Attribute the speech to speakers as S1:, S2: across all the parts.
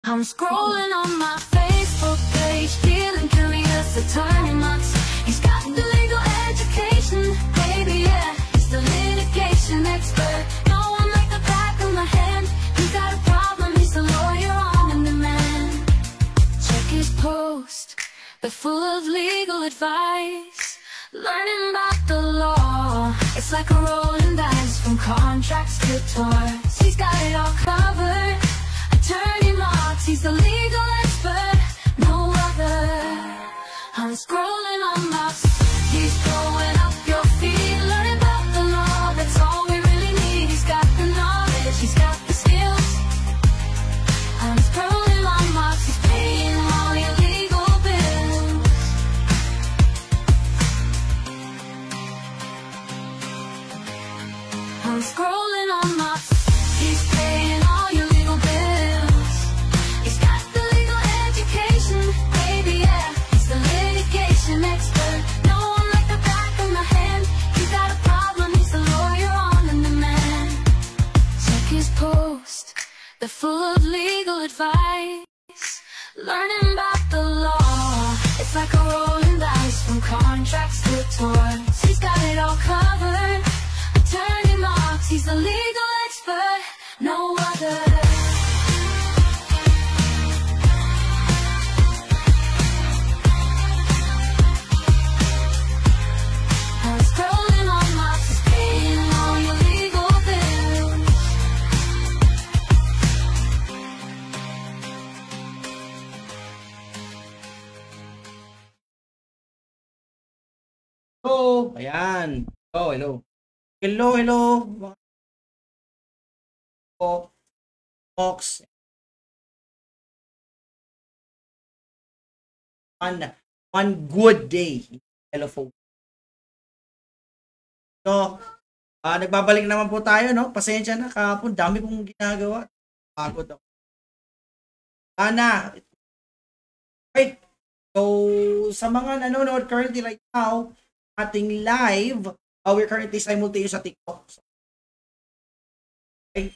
S1: I'm scrolling on my Facebook page, feeling curious, a turning months. He's got the legal education, baby, yeah. He's the litigation expert. No one like the back of my hand. You got a problem, he's the lawyer on demand. Check his post, they're full of legal advice. Learning about the law, it's like a rolling dice, from contracts to torts. He's got it all covered. Attorney Marks, he's the legal expert, no other. I'm scrolling on my he's blowing up your feed, learning about the law, that's all we really need. He's got the knowledge, he's got the skills. I'm scrolling on my he's paying all your legal bills. I'm scrolling on my he's paying all your legal bills. He's got the legal education, baby, yeah. He's the litigation expert. No one like the back of my hand. You got a problem, he's the lawyer on demand. Check his post, they're full of legal advice. Learning about the law, it's like a rolling dice, from contracts to torts. He's got it all covered. Attorney Marks, he's the legal expert, no other. I'm scrolling on Marks, he's paying all your legal bills.
S2: Hello, ayan. Oh, hello. Hello. Box. One good day. Hello, folks. So, nagbabalik naman po tayo, no? Pasensya na, kahapon, dami pong ginagawa. Pagod ako. Sana. Right. So, sa mga nanonood currently right now, ating live, we're currently simultaneous sa TikTok. So, okay.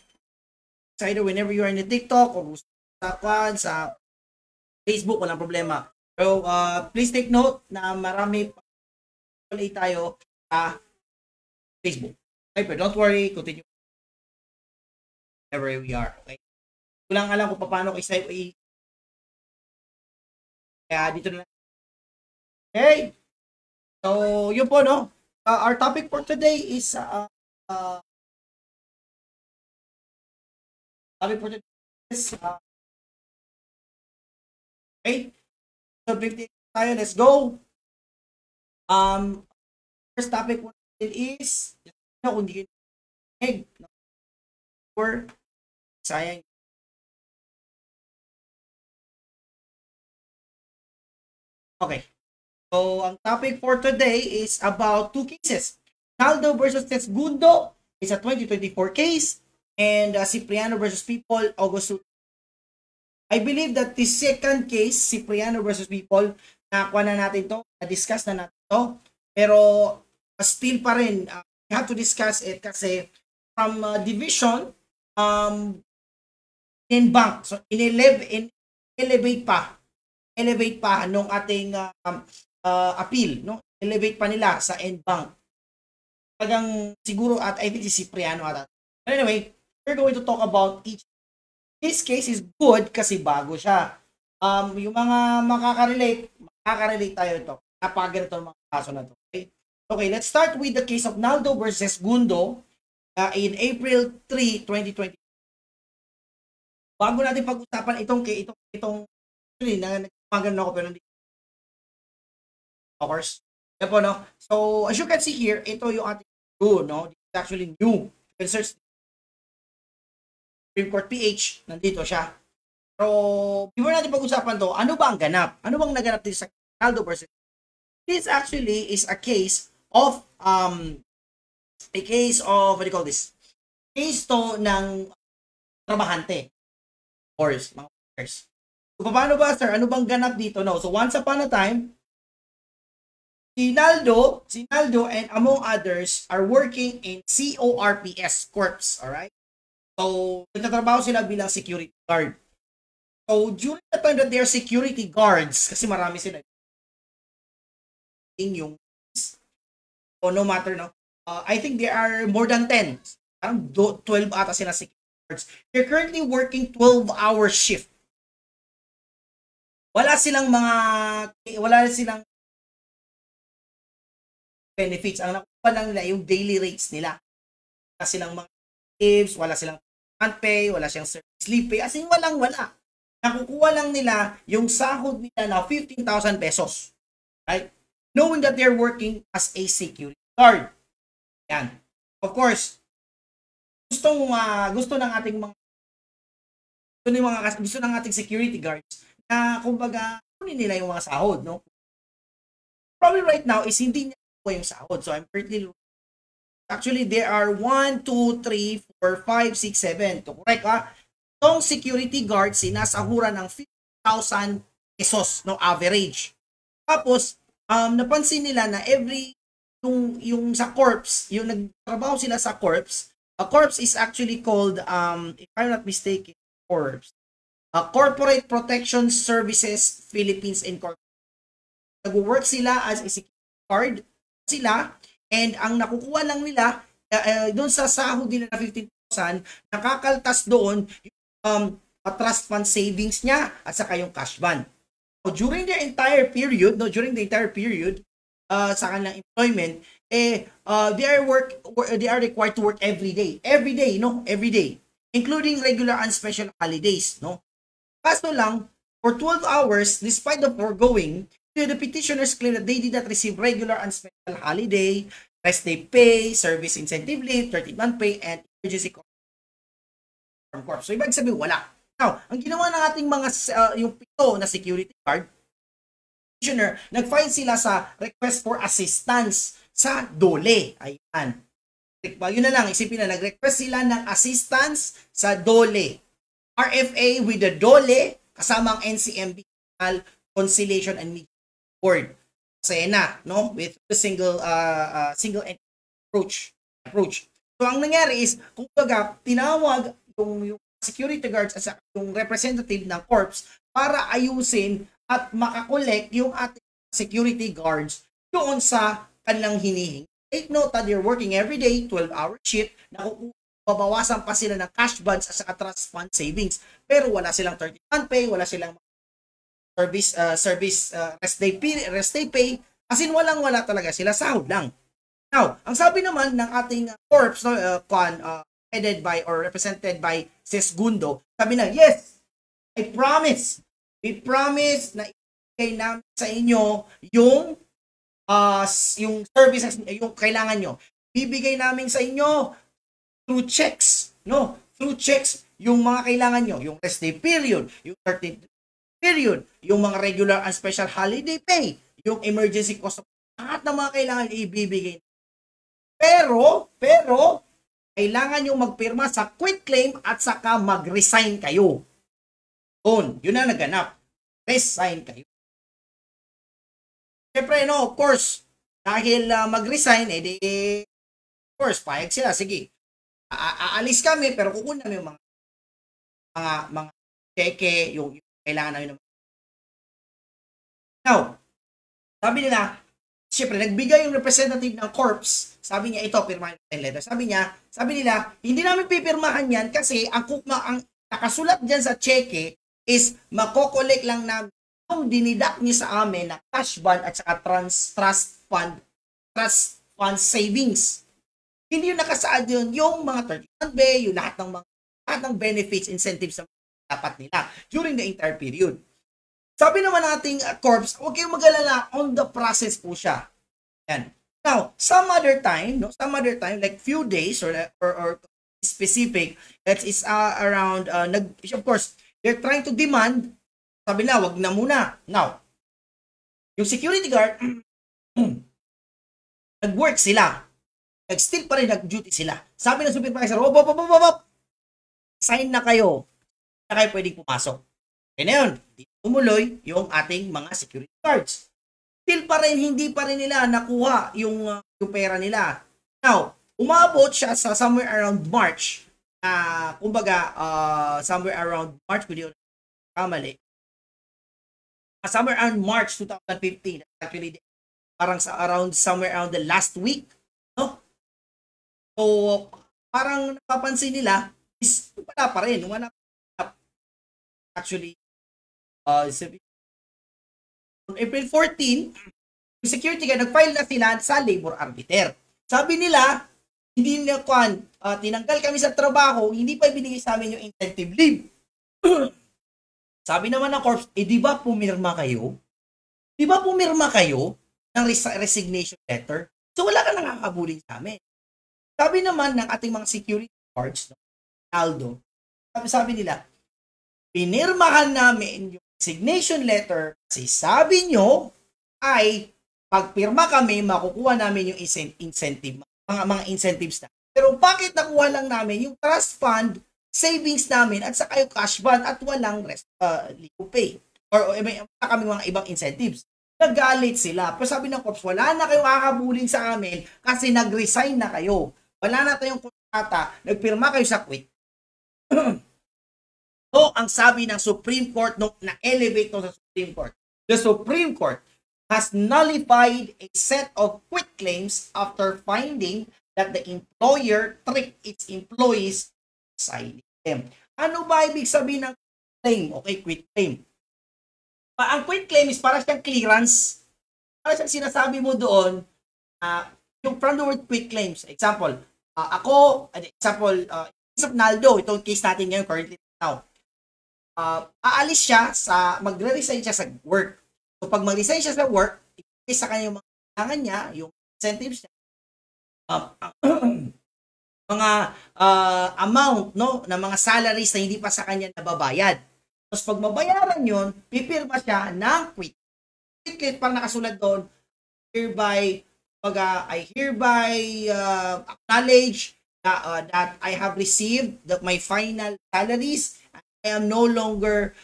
S2: So either whenever you are in the TikTok o sa Facebook, walang problema. So, please take note na marami play tayo sa Facebook. Okay, but don't worry, continue wherever we are. Okay? Kulang alam kung paano kaya dito na lang. Okay. So, yun po, no? Our topic for today is okay. So, tayo, let's go. First topic is kung di egg or sayang. Okay. So, ang topic for today is about two cases. Naldo versus Tesgundo is a 2024 case, and Cipriano versus People, August. I believe that the second case, Cipriano versus People, nakuha na natin to, na-discuss na natin to, pero still pa rin, we have to discuss it kasi from division, in bank, so elevate pa nung ating appeal, no? Elevate pa nila sa end bank. Tagang siguro at I think si Cipriano at. But anyway, we're going to talk about each. This case is good kasi bago siya. Yung mga makaka-relate tayo ito. Napakaganito ng mga kaso na to. Okay, let's start with the case of Naldo versus Gundo in April 3, 2020. Bago natin pag-usapan itong actually na nagpagano ako pero hindi. Of course. Yan po, no? So, as you can see here, ito yung ating new, no? This is actually new. You can search Supreme Court PH. Nandito siya. So, before natin pag-usapan to, ano ba ang ganap? Ano bang naganap dito sa Naldo versus? This actually is a case of, what do you call this? Case to ng trabahante. Of course, mga workers. So, paano ba, sir? Ano bang ganap dito? No? So, once upon a time, si Naldo and among others are working in CORPS Corps, alright? So, nagtatrabaho sila bilang security guard. So, during the time that they are security guards, kasi marami sila, yung, so no matter, no, I think there are more than 10. Parang 12 ata sila security guards. They're currently working 12-hour shift. Wala silang benefits. Ang nakuha lang nila yung daily rates nila. Wala silang mga tips, wala silang pay, wala silang sleep pay. As in, wala. Nakukuha lang nila yung sahod nila na 15,000 pesos. Right? Knowing that they're working as a security guard. Yan. Of course, gusto ng ating gusto ng ating security guards na kumbaga kunin nila yung mga sahod, no? Problem right now is hindi niya po yung sahod. So I'm currently actually there are 1 2 3 4 5 6 7 to correct Itong security guard sinasahuran ng 50,000 pesos no average. Tapos napansin nila na every yung sa corps, yung nagtrabaho sila sa corps, a corps is actually called if I'm not mistaken, corps. Corporate Protection Services Philippines Incorporated. Nag-work sila as a security guard sila and ang nakukuha lang nila doon sa sahod nila na 15,000, nakakaltas doon yung trust fund savings niya at saka yung cash ban. So, during the entire period sa kanilang employment, they are required to work every day, including regular and special holidays, no? Kaso lang, for 12 hours, despite the foregoing, the petitioners claim that they did not receive regular and special holiday, rest day pay, service incentive leave, 13-month pay, and emergency from corps. So, ibig sabihin, wala. Now, ang ginawa ng ating mga, yung pito na security guard, petitioner, nag-file sila sa request for assistance sa DOLE. Ayan. Yun na lang, isipin na, nag-request sila ng assistance sa DOLE. RFA with the DOLE, kasama ang NCMB, Conciliation and Mediation Board. SENA, no? With the single approach. So, ang nangyari is, kung baga, tinawag yung security guards at yung representative ng corps para ayusin at makakolect yung ating security guards doon sa kanilang hinihingi. Take note that they're working every day, 12-hour shift, babawasan pa sila ng cash bonds at saka trust fund savings. Pero wala silang 30-month pay, wala silang service rest day pay. As in, wala talaga sila, sahod lang. Now, ang sabi naman ng ating corps, no, headed by or represented by Sis Gundo, sabi na, yes, we promise na ibigay namin sa inyo yung services, yung kailangan nyo. Bibigay namin sa inyo through checks, no? Through checks, yung mga kailangan nyo, yung rest day period, yung 13th period, yung mga regular and special holiday pay, yung emergency cost of lahat ng mga kailangan ibibigay. Pero, kailangan nyo magpirma sa quit claim at saka mag-resign kayo. Yun na naganap. Resign kayo. Siyempre, no, of course, dahil mag-resign, of course, payag sila. Sige, aalis kami, pero kukunin namin yung mga cheque, yung kailangan namin. Now, sabi nila, siyempre, nagbigay yung representative ng corps. Sabi niya, ito, pirmahan yung letter. Sabi nila, hindi namin pipirmahan yan kasi ang nakasulat dyan sa cheque is makokolek lang namin yung dinidak niyo sa amin na cash bond at saka trust fund savings. Hindi yung nakasaad yun, yung mga 30-month pay, yung lahat ng benefits, incentives na dapat nila during the entire period. Sabi naman nating corps, huwag kayong mag-alala, on the process po siya. Yan. Now, some other time, like few days or specific, that is around, of course, they're trying to demand, sabi na, wag na muna. Now, yung security guard, nag-work sila. Still pa rin, nag-duty sila. Sabi ng supervisor, sign na kayo. Na kayo pwedeng pumasok. Kaya na yun, tumuloy yung ating mga security guards. Still pa rin, hindi pa rin nila nakuha yung pera nila. Now, umabot siya sa somewhere around March. Somewhere around March, kamali, somewhere around March 2015, actually, parang sa around somewhere around the last week, no? So, parang napapansin nila, is wala pa rin, wala actually, on April 14, yung security guard, nag-file na sila sa labor arbiter. Sabi nila, hindi na tinanggal kami sa trabaho, hindi pa ibinigay sa amin yung incentive leave. Sabi naman ng corps, di ba pumirma kayo? Di ba pumirma kayo ng resignation letter? So wala ka nakakabulin sa amin. Sabi naman ng ating mga security guards, no, Aldo, sabi nila, pinirmahan namin yung resignation letter kasi sabi nyo ay pagpirma kami, makukuha namin yung incentive, mga incentives na. Pero bakit nakuha lang namin yung trust fund, savings namin, at saka yung cash bond at walang legal pay? Or may kami mga ibang incentives. Nagalit sila. Pero sabi ng corps, wala na kayong kakabulin sa amin kasi nag-resign na kayo. Wala na tayong kontrata, nagpirma kayo sa quit. So, ang sabi ng Supreme Court, nung na-elevate to sa Supreme Court, the Supreme Court has nullified a set of quit claims after finding that the employer tricked its employees signing them. Ano ba ibig sabihin ng claim? Okay, quit claim. Ang quit claim is para siyang clearance. Para siyang sinasabi mo doon, yung from the word quit claims. Example, Naldo, itong case natin ngayon currently now. Aalis siya magre-resign siya sa work. So pag mag-resign siya sa work, ibigay sa kanya yung mga kailangan niya, yung incentives niya, mga amount, no, na mga salaries na hindi pa sa kanya nababayad. Tapos pag mabayaran yun, pipirma siya ng quit. Quit pang nakasulat doon, I hereby acknowledge that I have received my final salaries. I am no longer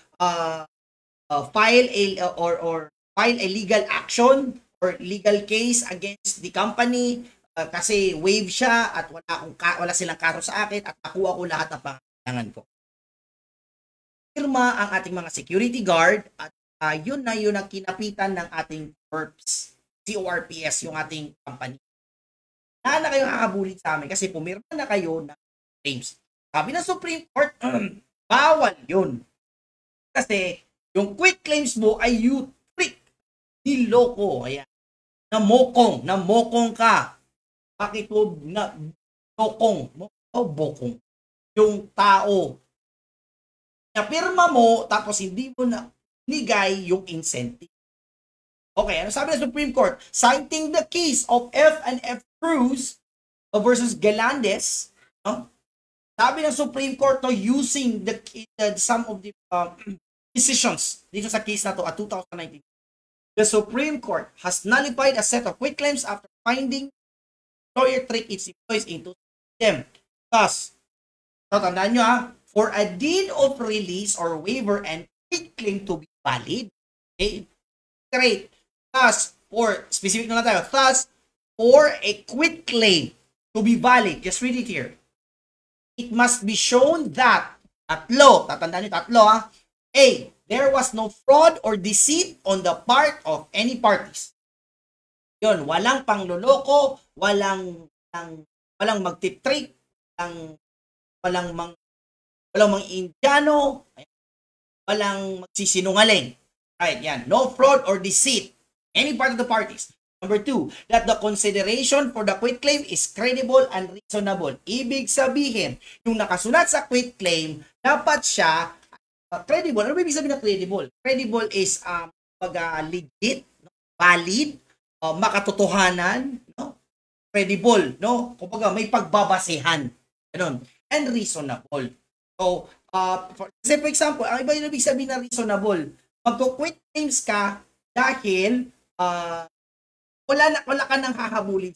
S2: file a legal action or legal case against the company kasi waive siya at wala silang karo sa akin at nakuha ko lahat ng pangangailangan ko. Firma ang ating mga security guard at yun ang kinapitan ng ating CORPS, yung ating company. Na kayo kakabulit sa amin kasi pumirma na kayo ng claims. Sabi ng Supreme Court, bawal yun. Kasi yung quit claims mo ay you trick, niloko. Ayan. Namokong ka. Bakit mo na bokong? Yung tao. Napirma mo, tapos hindi mo na nigay yung incentive. Okay, ano sabi ng Supreme Court? Citing the case of F&F Cruz versus Galandes, no? Sabi ng Supreme Court, no, using some of the decisions dito sa case na to at 2019, the Supreme Court has nullified a set of quit claims after finding employer trick its employees into them. Thus, tandaan nyo for a deed of release or waiver and quit claim to be valid, okay, great. Thus, for a quit claim to be valid, just read it here. It must be shown that, tatandaan nyo, A, there was no fraud or deceit on the part of any parties. Yun, walang pangloloko, walang magtitrick, walang mga Indiano, walang magsisinungaling. Right, yan. No fraud or deceit. Any part of the parties. Number 2, that the consideration for the quit claim is credible and reasonable. Ibig sabihin, yung nakasulat sa quit claim, dapat siya credible. Ano ibig sabihin na credible? Credible is legit, no? Valid, makatotohanan, no? Credible, no? Kumbaga may pagbabasehan. Ganun. And reasonable. So, for example, ang iba yung ibig sabihin na reasonable. Magko-quit claims ka dahil wala ka nang hahabulin.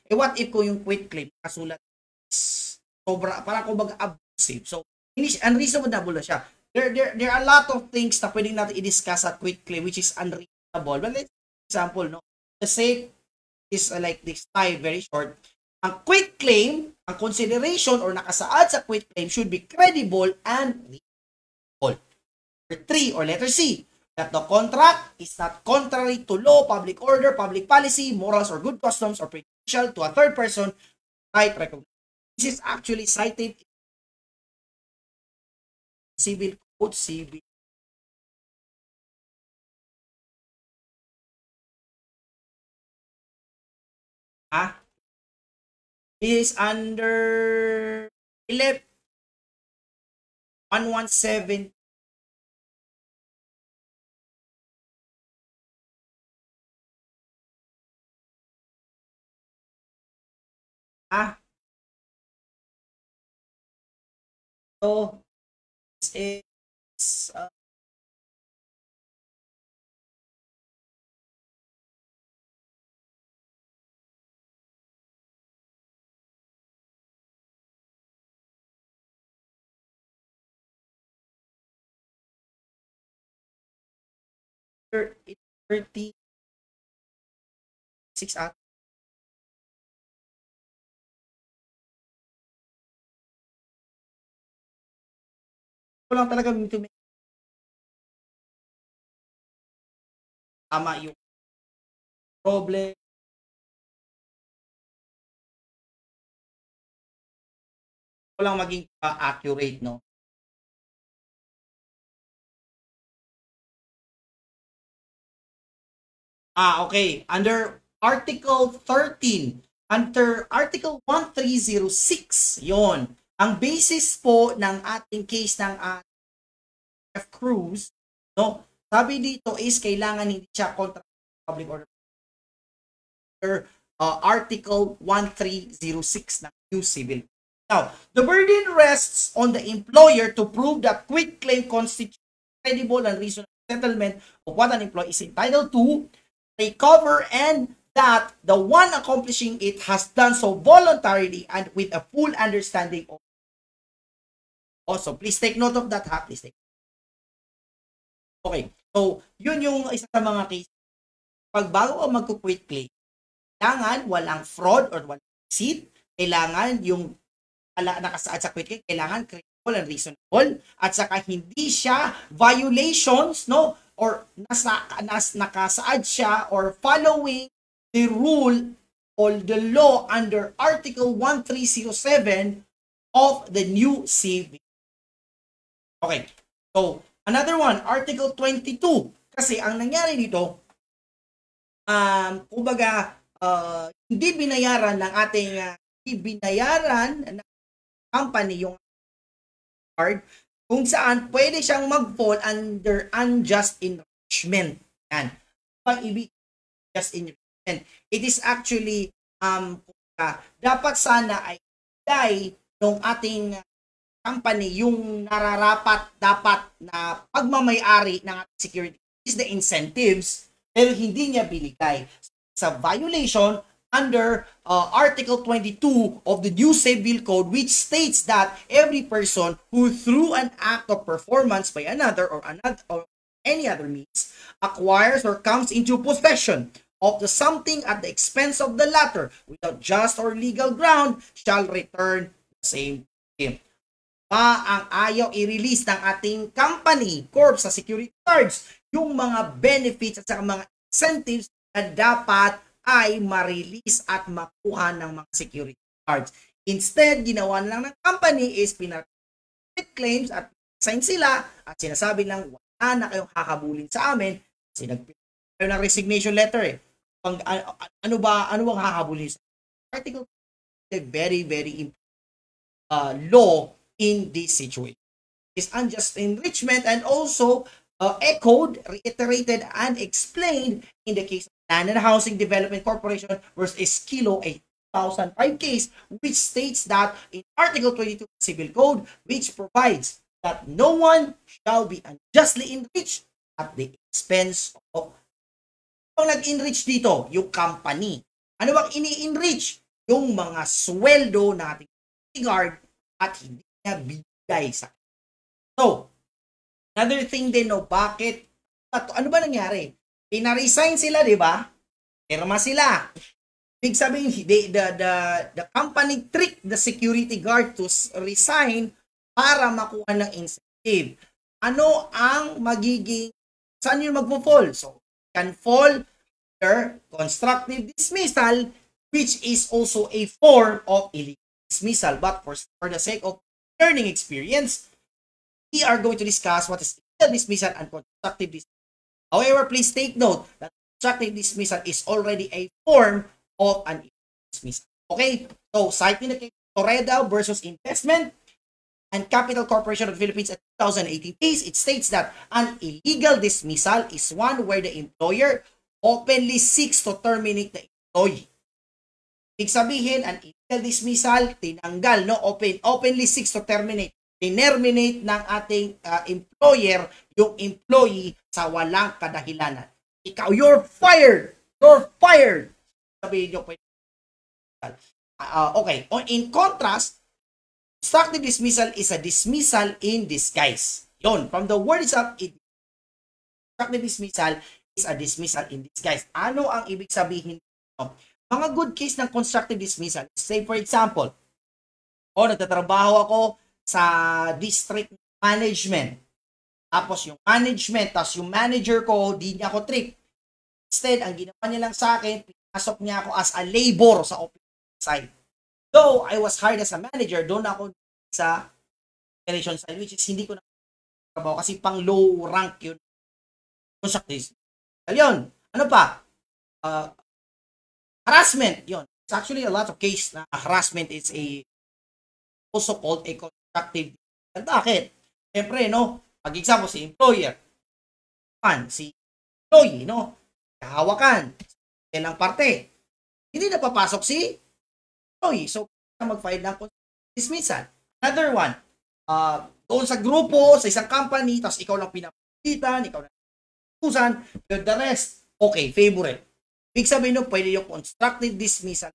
S2: What if ko yung quit claim kasulat sobra, parang kumbaga abusive. So, unreasonable na siya. There are a lot of things na pwedeng natin i-discuss at quit claim which is unreasonable. But let's example, no? The sake is like this time, very short. Ang quit claim, ang consideration or nakasaad sa quit claim should be credible and reasonable. 3 or letter C, that the contract is not contrary to law, public order, public policy, morals, or good customs, or prejudicial to a third person, right recognition. This is actually cited in Civil Code, Civil. This is under 117. So, this is it's 36 at ko lang talaga to make tama yung problem. Ko lang maging accurate, no? Okay. Under Article 13, under Article 1306, yon. Ang basis po ng ating case ng F. Cruz, no? Sabi dito is kailangan hindi siya contra public order. Under Article 1306 ng New Civil. Now, the burden rests on the employer to prove that quit claim constitutes credible and reasonable settlement of what an employee is entitled to recover, and that the one accomplishing it has done so voluntarily and with a full understanding of. Also, please take note of that, ha? Please take. Okay. So, yun yung isa sa mga case. Pag bago ka mag-quit claim, kailangan walang fraud or walang deceit. Kailangan yung nakasaad sa quit claim, kailangan credible and reasonable, at saka hindi siya violations, no? Or nakasaad siya or following the rule or the law under Article 1307 of the New Civil. Okay. So, another one, Article 22. Kasi ang nangyari dito, kumbaga, hindi binayaran ng ating binayaran ng company yung card, kung saan pwede siyang mag-fall under unjust enrichment. Yan. Pag ibig just enrichment, it is actually dapat sana ay dahil ng ating company yung nararapat dapat na pagmamay-ari ng ating security is the incentives, pero hindi niya binigay. Sa violation under Article 22 of the New Civil Code, which states that every person who through an act of performance by another or any other means acquires or comes into possession of the something at the expense of the latter without just or legal ground shall return the same thing. Ang ayaw i-release ng ating company, corp sa security guards, yung mga benefits at saka mga incentives na dapat ay ma-release at makuha ng mga security guards. Instead, ginawa lang ng company is pinag-quit claims at sign sila at sinasabi lang wala na kayong kakabulin sa amin kasi nag-prepare ng resignation letter eh. Ano bang kakabulin sa article? A very, very important law in this situation. It's unjust enrichment and also echoed, reiterated, and explained in the case of Land and Housing Development Corporation versus Kilo 8005 case, which states that in Article 22 of the Civil Code, which provides that no one shall be unjustly enriched at the expense of. Ang nag-enrich dito, yung company. Ano bang ini-enrich? Yung mga sweldo nating guard at hindi niya bigay sa. So, another thing din, no, bakit? Ano ba nangyari? Pina-resign sila, di ba? Pirma sila. Big sabihin, the company tricked the security guard to resign para makuha ng incentive. ano ang magiging, saan yun magpo-fall? So, can fall under constructive dismissal, which is also a form of illegal dismissal. But for the sake of learning experience, we are going to discuss what is illegal dismissal and constructive dismissal. However, please take note that constructive dismissal is already a form of an illegal dismissal. Okay? So, citing the case Toreda versus Investment and Capital Corporation of the Philippines at 2018 case, it states that an illegal dismissal is one where the employer openly seeks to terminate the employee. Ibig sabihin, an illegal dismissal, tinanggal, no? Openly seeks to terminate. Tinerminate ng ating employer yung employee sa walang kadahilanan. Ikaw, you're fired! You're fired! Sabihin nyo, okay. In contrast, constructive dismissal is a dismissal in disguise. Yun, from the word itself, constructive dismissal is a dismissal in disguise. Ano ang ibig sabihin nito? Mga good case ng constructive dismissal. Say for example, nagtatrabaho ako sa district management. Tapos yung management, tapos yung manager ko, di niya ako treat. Instead, ang ginawa niya lang sa akin, pinasok niya ako as a labor sa office side. Though I was hired as a manager, doon ako sa operation side, which is hindi ko na trabaho kasi pang low rank yun. Constructive. Yun. Ano pa? Harassment. Yun. It's actually a lot of case na harassment is also called a constructive. Bakit? Siyempre, no? Pag-example, si employer. Si employee, no? Kahawakan. Ilang parte. Hindi na papasok si employee. So, mag-file ng dismissal. Another one. Doon sa grupo, sa isang company, tapos ikaw lang pinapitan, ikaw lang pinapusan, the rest, okay, favorite. Big sabihin nyo, pwede yung constructive dismissal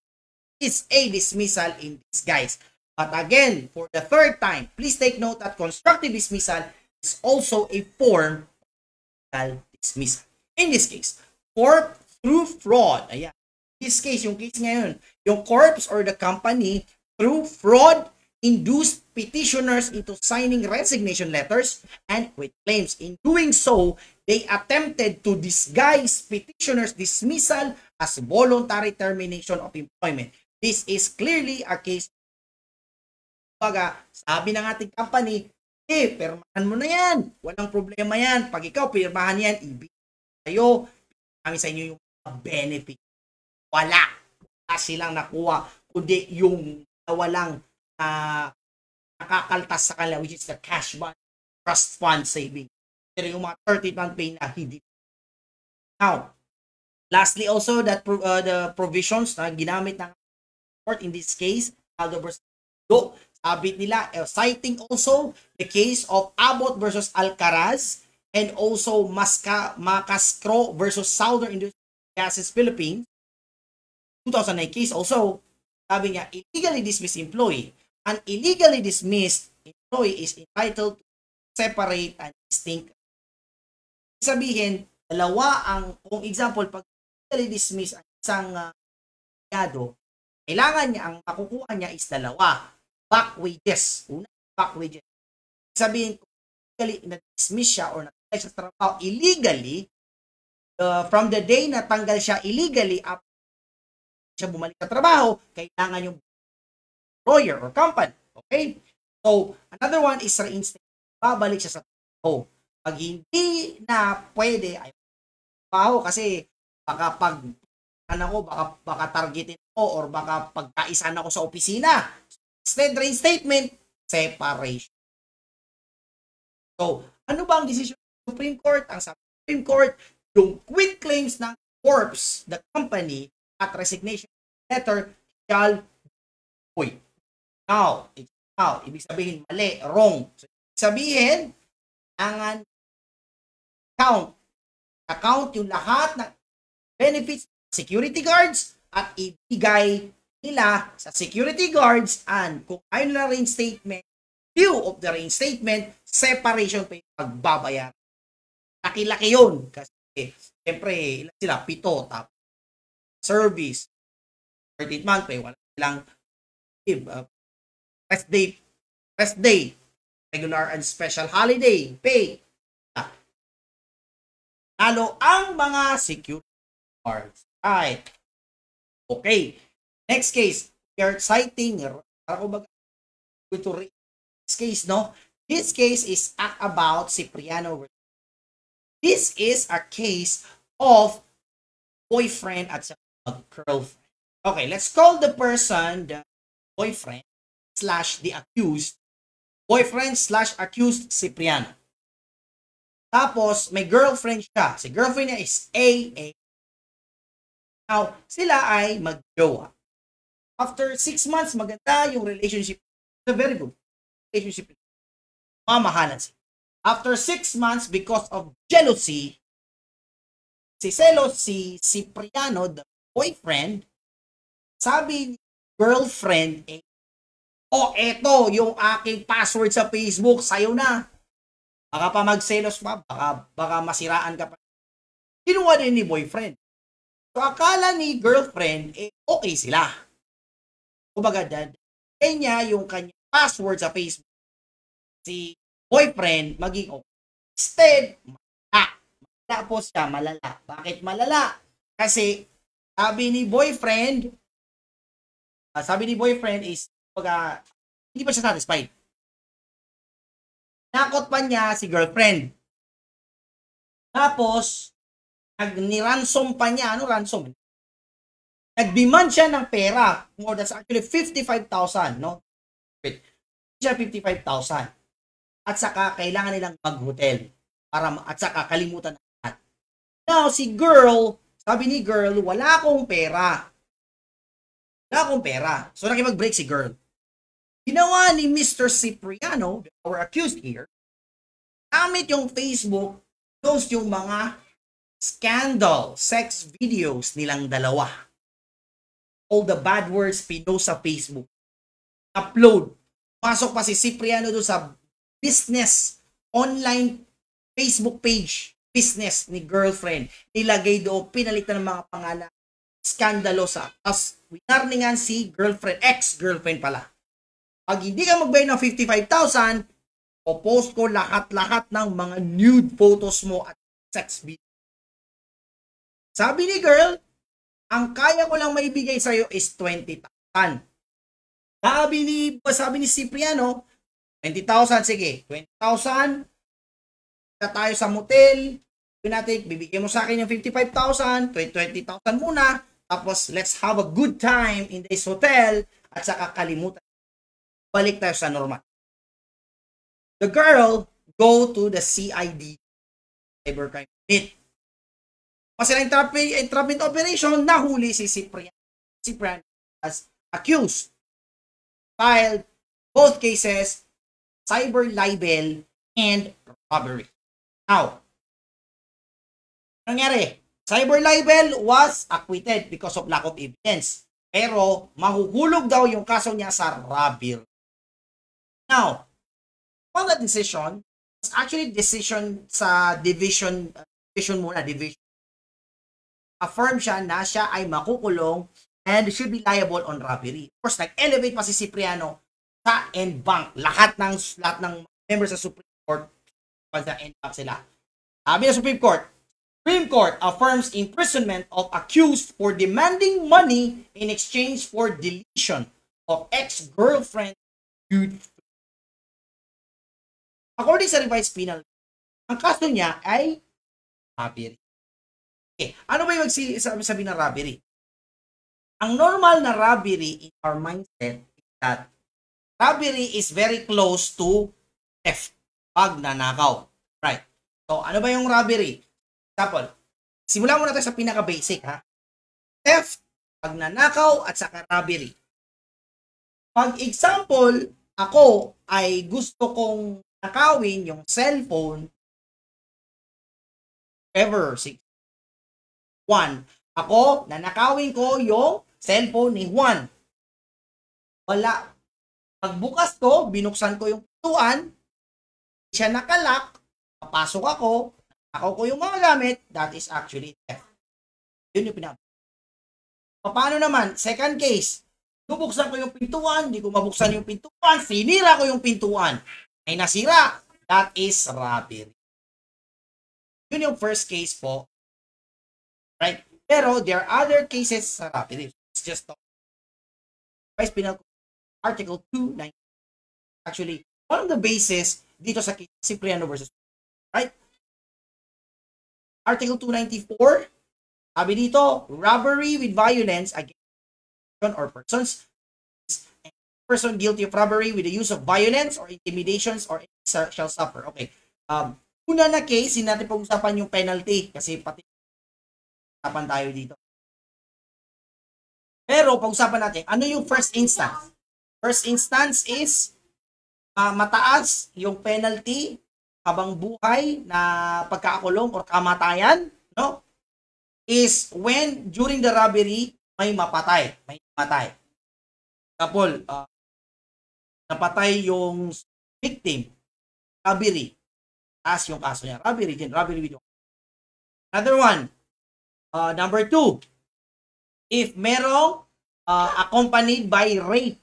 S2: is a dismissal in disguise. But again, for the third time, please take note that constructive dismissal is also a form of dismissal. In this case, corp through fraud. Ayan. In this case, yung case ngayon, yung corps or the company through fraud induced petitioners into signing resignation letters and quit claims. In doing so, they attempted to disguise petitioners' dismissal as voluntary termination of employment. This is clearly a case. Sabi ng ating company, pirmahan mo na yan. Walang problema yan. Pag ikaw pirmahan yan, ibigay tayo. Kami sa inyo yung benefit. Wala silang nakuha. Kundi yung walang nakakaltas sa kanila, which is the cash bond, trust fund saving. Pero yung mga 30-month pay na hindi. Now, lastly also, that the provisions na ginamit ng court in this case, Aldo versus Do, sabit nila, citing also the case of Abbott versus Alcaraz and also Macascro versus Southern Industrial Gases Philippines, 2009 case also, sabi niya, illegally dismissed employee. An illegally dismissed employee is entitled to separate and distinct. Sabihin, dalawa ang, kung example, pag illegally dismissed ang isang empleado, kailangan niya, ang makukuha niya is dalawa. Back wages. Una, back wages. Sabihin, kung illegally na-dismiss siya or natanggal siya sa trabaho illegally, from the day na tanggal siya illegally, up siya bumalik sa trabaho, kailangan yung employer or company. Okay? So, another one is reinstatement. Babalik siya sa trabaho. Pag hindi na pwede, ay trabaho kasi baka pag baka targetin ako or baka pagkaisan ako sa opisina. Instead, reinstatement, separation. So, ano ba ang decision ng Supreme Court? Ang Supreme Court, yung quit claims ng corps, the company, at resignation letter shall void. Now, ibig sabihin, mali, wrong. So, ibig sabihin, ang account yung lahat ng benefits security guards at ibigay nila sa security guards and kung ayaw nila reinstatement, due of the reinstatement, separation pay pagbabayar. Laki-laki yun. Kasi, siyempre, ilan sila? 7, tapos service, 13th month pay, wala silang rest day. regular and special holiday pay. Lalo ang mga security guards. Right. Okay. Next case. We are citing, this case, no? This case is about Cipriano. This is a case of boyfriend at girlfriend. Okay, let's call the person the boyfriend / the accused. Boyfriend / accused Cipriano. Tapos, may girlfriend siya. Si girlfriend niya is A. Now, sila ay mag-jowa. After 6 months, maganda yung relationship. It's a very good relationship. Mamahalan sila. After 6 months, because of jealousy, si Cipriano, the boyfriend, sabi ni girlfriend, eto yung aking password sa Facebook, sa'yo na. Baka pa magselos pa, baka masiraan ka pa. Kinuha din ni boyfriend. So, akala ni girlfriend, okay sila. Kumbaga, niya yung kanyang password sa Facebook. Si boyfriend, maging okay. Instead, malala po siya, malala. Bakit malala? Kasi, sabi ni boyfriend is, hindi pa siya satisfied. Nakot pa niya si girlfriend. Tapos, niransom pa niya. Ano ransom? Nag-demand siya ng pera. More that's actually 55,000, no? Siya 55,000. At saka, kailangan nilang mag-hotel. At saka, kalimutan na lahat. Now, si girl, sabi ni girl, wala akong pera. So, nakipag-break si girl. Ginawa ni Mr. Cipriano, our accused here, gamit yung Facebook, post yung mga scandal, sex videos nilang dalawa. All the bad words pinost sa Facebook. Upload. Pasok pa si Cipriano doon sa business, online Facebook page, business ni girlfriend. Nilagay doon, pinalitan ng mga pangalan. Skandalosa. Tapos, winarningan si girlfriend, ex-girlfriend pala. Pag hindi ka magbayad ng 55,000, post ko lahat-lahat ng mga nude photos mo at sex video. Sabi ni girl, ang kaya ko lang maibigay sa'yo is 20,000. Sabi ni Cipriano, 20,000, sige, 20,000, tayo sa motel, bibigyan mo sa akin yung 55,000, 20,000 muna, tapos let's have a good time in this hotel, at saka kalimutan. Balik tayo sa normal. The girl go to the CID, cybercrime unit. Kasi na entrapment operation, nahuli si Cipriano as accused. Filed both cases, cyber libel and robbery. Now, nangyari, cyber libel was acquitted because of lack of evidence. Pero mahuhulog daw yung kaso niya sa robbery. Now, on the decision, it's actually decision sa division. Affirm siya na siya ay makukulong and should be liable on robbery. Of course, nag-elevate pa si Cipriano sa en banc. Lahat ng members sa Supreme Court sa en banc sila. Sabi ng Supreme Court affirms imprisonment of accused for demanding money in exchange for deletion of ex-girlfriend nude. According sa revised penal, ang kaso niya ay robbery. Okay, ano ba yung sabi ng robbery? Ang normal na robbery in our mindset is that robbery is very close to theft, pagnanakaw. Right. So, ano ba yung robbery? Example, simulan muna tayo sa pinaka-basic, ha? Theft, pagnanakaw, at saka robbery. Pag example, ako ay gusto kong nakawin yung cellphone ever 6. Juan. Ako, nanakawin ko yung cellphone ni Juan. Wala. Pagbukas ko, binuksan ko yung pintuan, siya nakalak, papasok ako yung mga gamit, that is actually theft. Yun yung pinag. Paano naman? Second case, bubuksan ko yung pintuan, hindi ko mabuksan yung pintuan, sinira ko yung pintuan. ay nasira. That is robbery. Yun yung first case po. Right? Pero there are other cases sa robbery. It's just Vice Penal Code, Article 290. Actually, one of the bases dito sa Cipriano versus, right? Article 294, sabi dito, robbery with violence against or persons, person guilty of robbery with the use of violence or intimidations or shall suffer. Okay. Una na case, hindi natin pag-usapan yung penalty kasi pati usapan tayo dito. Pero pag-usapan natin, ano yung first instance? First instance is mataas yung penalty habang buhay na pagkakakulong or kamatayan, no? Is when during the robbery may mapatay, may namatay. Kapol, napatay yung victim, robbery. Taas yung kaso niya. Robbery din, robbery with. Another one, number 2, if merong accompanied by rape.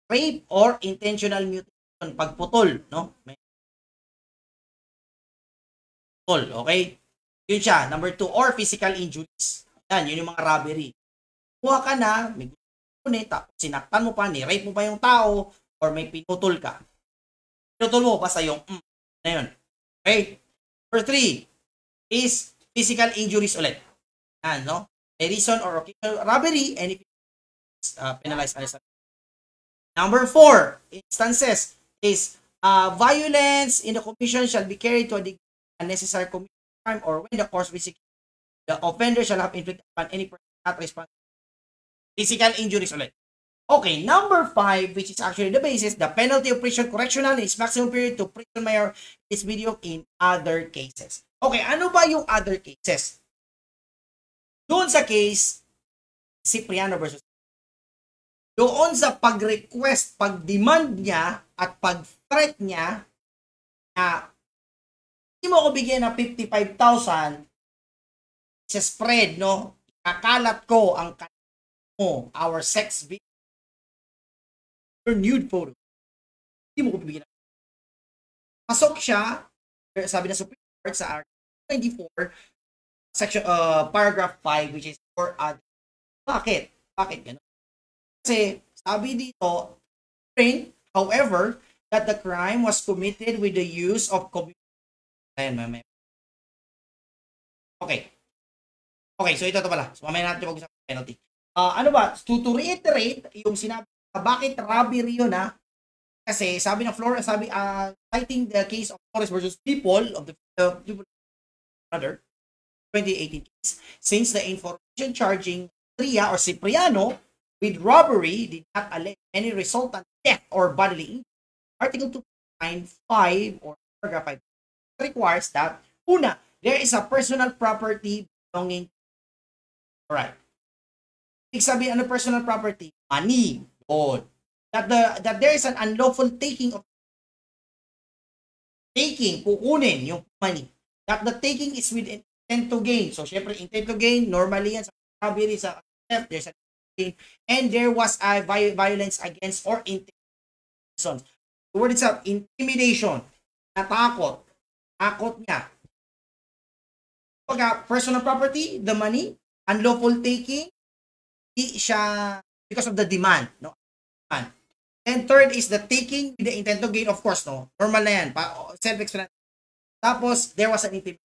S2: Rape or intentional mutilation, pagputol, no? Putol, okay? Yun siya, number 2, or physical injuries. Yan, yun yung mga robbery. Kuha ka na, may tapos sinaktan mo pa, ni-rape mo pa yung tao, or may pinutol ka. Pinutol mo, basta yung na yun. Okay? Number 3 is physical injuries ulit. Yan, no? A reason or occasional robbery, and if penalized as Number 4 instances is violence in the commission shall be carried to a degree unnecessary commission crime or when the course basically the offender shall have inflicted upon any person not responsible. Physical injuries ulit. Okay, number 5, which is actually the basis, the penalty of prison correctional is maximum period to prison mayor is video in other cases. Okay, ano ba yung other cases? Doon sa case, Cipriano versus doon sa pag-request, pag-demand niya at pag-threat niya na hindi mo ko bigyan ng 55,000 sa spread, no? Kakalat ko ang mo, our sex video, your nude photo. Hindi mo ko bigyan. Pasok siya, sabi na Supreme Court sa Article 24, section, paragraph 5, which is for other. Bakit? Bakit gano'n? Kasi sabi dito, however, that the crime was committed with the use of Okay. Okay, so ito pala. So mamaya natin mag-usap ng penalty. Ano ba? To reiterate yung sinabi, bakit robbery yun Kasi sabi ng Flores, citing the case of Flores versus People of the brother 2018 case, since the information charging Tria or Cipriano with robbery did not allege any resultant death or bodily injury, Article 295 or paragraph 5 requires that, una, there is a personal property belonging. Alright. Ibig sabihin, ano personal property? Money. Good. That there is an unlawful taking, kukunin yung money. That the taking is with intent to gain. So, syempre, intent to gain, normally yan sa robbery, sa theft, there's a and there was a violence against or intimidation. The word itself, intimidation, natakot, takot niya. Pagka personal property, the money, unlawful taking, siya because of the demand, no? And third is the taking with the intent to gain, of course, no? Normal na yan, self-explanatory. Tapos, there was an intimidation.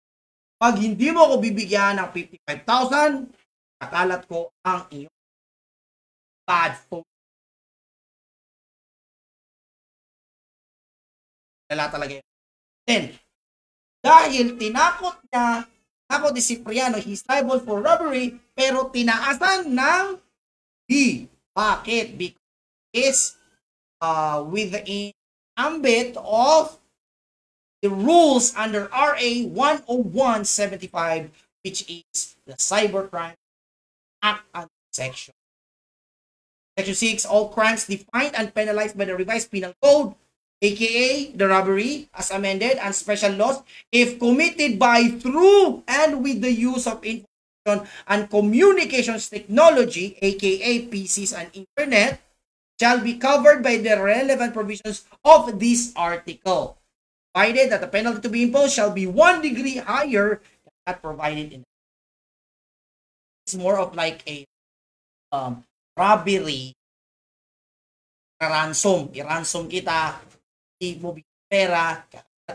S2: Pag hindi mo ko bibigyan ng 55,000, kakalat ko ang iyong bad photo. Dala talaga yun. Then, dahil tinakot ni Cipriano, he's liable for robbery, pero tinaasan ng D. Bakit? Because it's within ambit of the rules under RA 10175, which is the Cybercrime Act and Section. Section 6, all crimes defined and penalized by the revised penal code, aka the robbery as amended and special laws, if committed by, through, and with the use of information and communications technology, aka PCs and internet, shall be covered by the relevant provisions of this article, provided that the penalty to be imposed shall be 1 degree higher than that provided in the. It's more of like a robbery, ransom. I-ransom kita, hindi mo pera,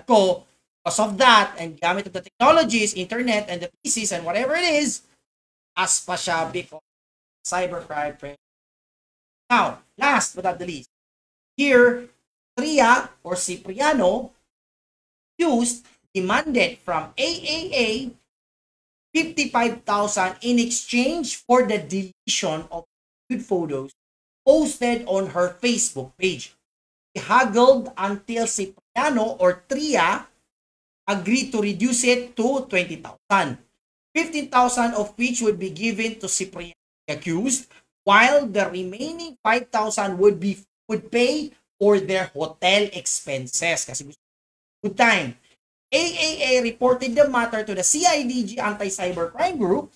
S2: ko, because of that, and gamit of the technologies, internet, and the PCs, and whatever it is, as pa siya because cybercrime. Now, last but not the least, here, Tria or Cipriano demanded from AAA 55,000 in exchange for the deletion of nude photos posted on her Facebook page. He haggled until Cipriano or Tria agreed to reduce it to 20,000. 15,000 of which would be given to Cipriano accused, while the remaining 5,000 would pay for their hotel expenses. Kasi good time. AAA reported the matter to the CIDG Anti-Cybercrime Group,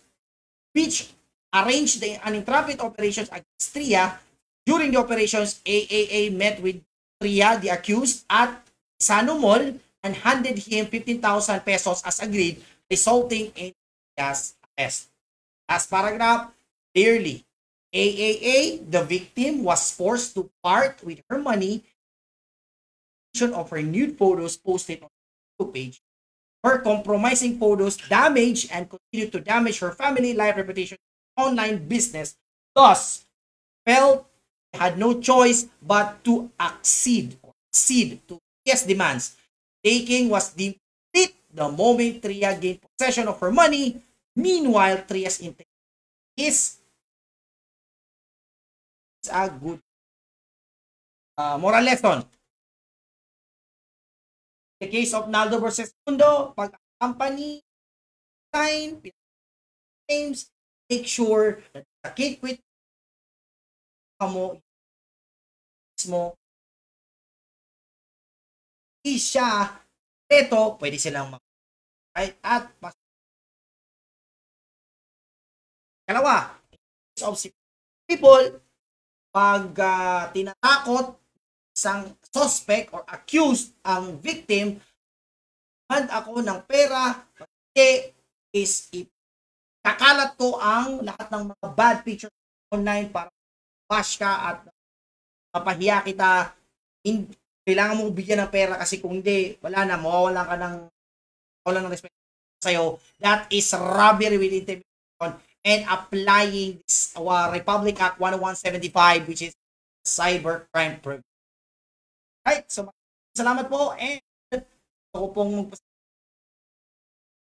S2: which arranged the uninterrupted operations against Tria. During the operations, AAA met with Tria, the accused, at Sano Mall and handed him 15,000 pesos as agreed, resulting in Tria's arrest. Last paragraph, clearly, AAA, the victim, was forced to part with her money of her nude photos posted on her page. Her compromising photos damaged and continued to damage her family life, reputation, online business. Thus, felt had no choice but to accede to Tria's demands. Taking was deemed complete the moment Tria gained possession of her money. Meanwhile, Tria's intent is a good moral lesson. The case of Naldo versus Mundo, pag company sign, claims, make sure that the cake with mo mismo siya ito, pwede silang right? At kalawa, of people, pag tinatakot isang suspect or accused ang victim, hand ako ng pera, pati is kakalat ko ang lahat ng mga bad pictures online para bash ka at mapahiya kita. Kailangan mo bigyan ng pera kasi kung hindi, wala na, mawawalan ng respect sa'yo. That is robbery with intimidation and applying this Republic Act 10175, which is cybercrime prevention. Right, so salamat po, and ako pong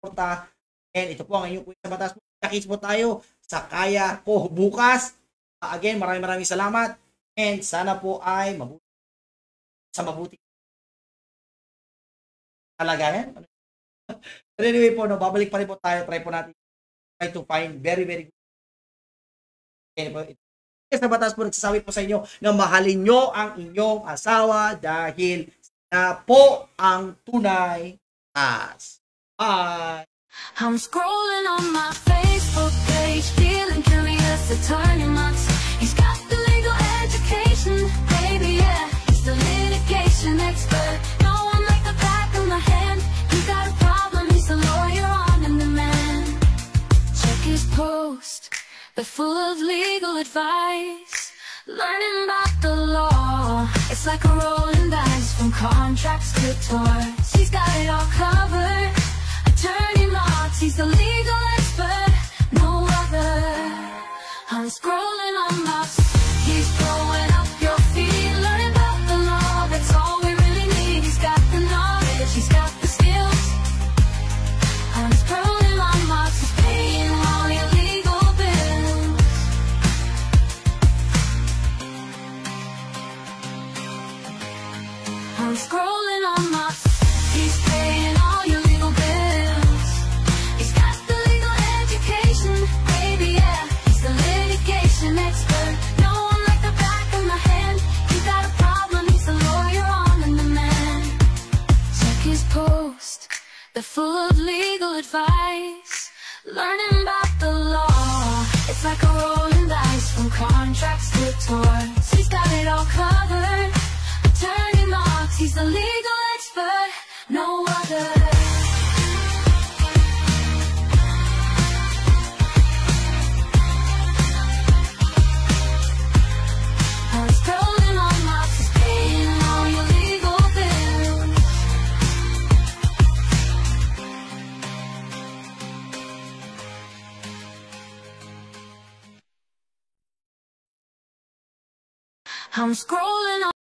S2: magpasalamat, and ito po ang inyong Quiz sa Batas. Nakita po tayo sa Kaya Ko bukas. Again, maraming salamat, and sana po ay mabuti kalagayan. But anyway po, no, babalik pa rin po tayo, try po natin to find very good. Sa Batas po nagsasabi po sa inyo na mahalin nyo ang inyong asawa dahil na po ang tunay as. Bye!
S1: I'm scrolling on my Facebook page, feeling curious, the turning months. He's got the legal education, baby, yeah. He's the litigation expert. No one like the back of my hand. You got a problem, he's the lawyer on demand. Check his post. They're full of legal advice, learning about the law. It's like a rolling dice from contracts to torts. He's got it all covered. Attorney Marks, he's the legal expert, no other. I'm scrolling on my. He's blowing up your feet, learning about the law. That's all we really need. He's got the knowledge, he's got the skills. I'm scrolling on my. He's paying all your legal bills. I'm scrolling on my. He's paying all your legal bills. He's got the legal education, baby, yeah. He's the litigation expert. No one like the back of my hand. You got a problem, he's the lawyer on demand. Check his post. They're full of legal advice, learning about the law. It's like a rolling dice from contracts to torts. He's got it all covered. Attorney Marks, he's the legal expert, no other. I'm scrolling on Marks, he's paying all your legal bills. I'm scrolling on